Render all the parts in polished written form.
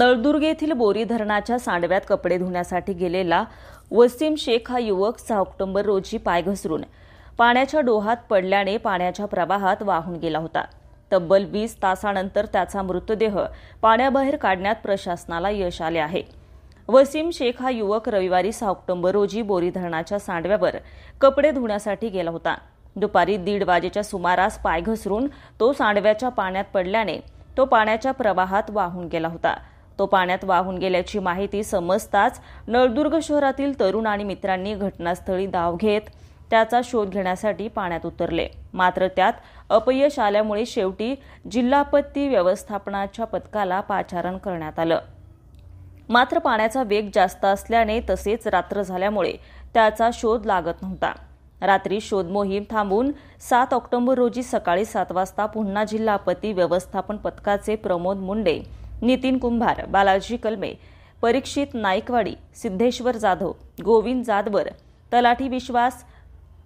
नळदुर्ग येथील बोरी धरणाच्या सांडव्यात कपडे धुण्यासाठी गेलेला वसीम शेख हा युवक 6 ऑक्टोबर रोजी पाय घसरून पाण्याच्या डोहात पडल्याने पाण्याच्या प्रवाहात वाहून गेला होता। तब्बल 20 तासांनंतर त्याचा मृतदेह पाण्याबाहेर काढण्यात प्रशासनाला यश आले आहे। वसीम शेख हा युवक रविवारी 6 ऑक्टोबर रोजी बोरी धरणाच्या सांडव्यावर कपडे धुण्यासाठी गेला होता। दुपारी 1:30 वाजेच्या सुमारास पाय घसरून तो सांडव्याच्या पाण्यात पडल्याने तो पाण्याच्या प्रवाहात वाहून गेला होता। तो पाण्यात वाहून गेल्याची माहिती समजताच नळदुर्ग शहरातील तरुण आणि मित्रांनी घटनास्थळी धाव घेत त्याचा शोध घेण्यासाठी पाण्यात उतरले। मात्र त्यात अपयश आल्यामुळे शेवटी जिल्हा आपत्ती व्यवस्थापनाच्या पथकाला पाचारण करण्यात आलं। मात्र पाण्याचा वेग जास्त असल्याने तसेच रात्र झाल्यामुळे त्याचा शोध लागत नव्हता। रात्री शोध मोहीम थांबवून 7 ऑक्टोबर रोजी सकाळी 7 वाजता पुन्हा जिल्हा आपत्ती व्यवस्थापन पथकाचे प्रमोद मुंडे, नितीन कुंभार, बालाजी कलमे, परीक्षित नाईकवाडी, सिद्धेश्वर जाधव, गोविंद जाधवर, तलाठी विश्वास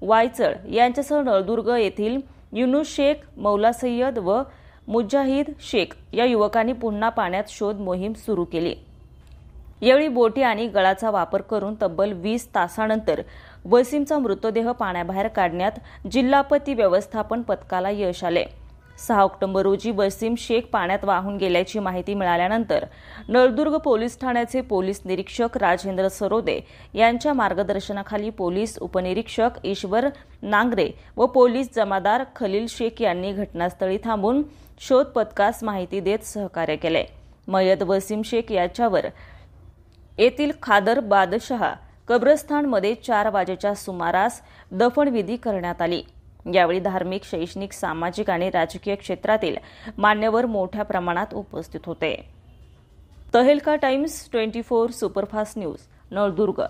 वायचळ यांच्यासह नळदुर्ग येथील युनुस शेख, मौला सय्यद व मुजाहिद शेख या युवकांनी पुन्हा पाण्यात शोध मोहीम सुरू केली। यावेळी बोटी आणि गळाचा वापर करून तब्बल 20 तासांनंतर वसीमचा मृतदेह पाण्याबाहेर काढण्यात जिल्हा आपत्ती व्यवस्थापन पथकाला यश आले। 6 ऑक्टोबर रोजी वसीम शेख पाण्यात वाहून गेल्याची माहिती मिळाल्यानंतर नळदुर्ग पोलीस ठाण्याचे पोलीस निरीक्षक राजेंद्र सरोदे यांच्या मार्गदर्शनाखाली पोलीस उपनिरीक्षक ईश्वर नांगरे व पोलीस जमादार खलील शेख यांनी घटनास्थळी थांबून शोध पथकास माहिती देत सहकार्य केले। मयत वसीम शेख याच्यावर येथील खादर बादशाह कब्रस्थानमध्ये 4 वाजेच्या सुमारास दफनविधी करण्यात आली। यावेळी धार्मिक, शैक्षणिक, सामाजिक आणि राजकीय क्षेत्रातील मान्यवर मोठ्या प्रमाणात उपस्थित होते। Tehelka times 24 superfast news, Naldurg.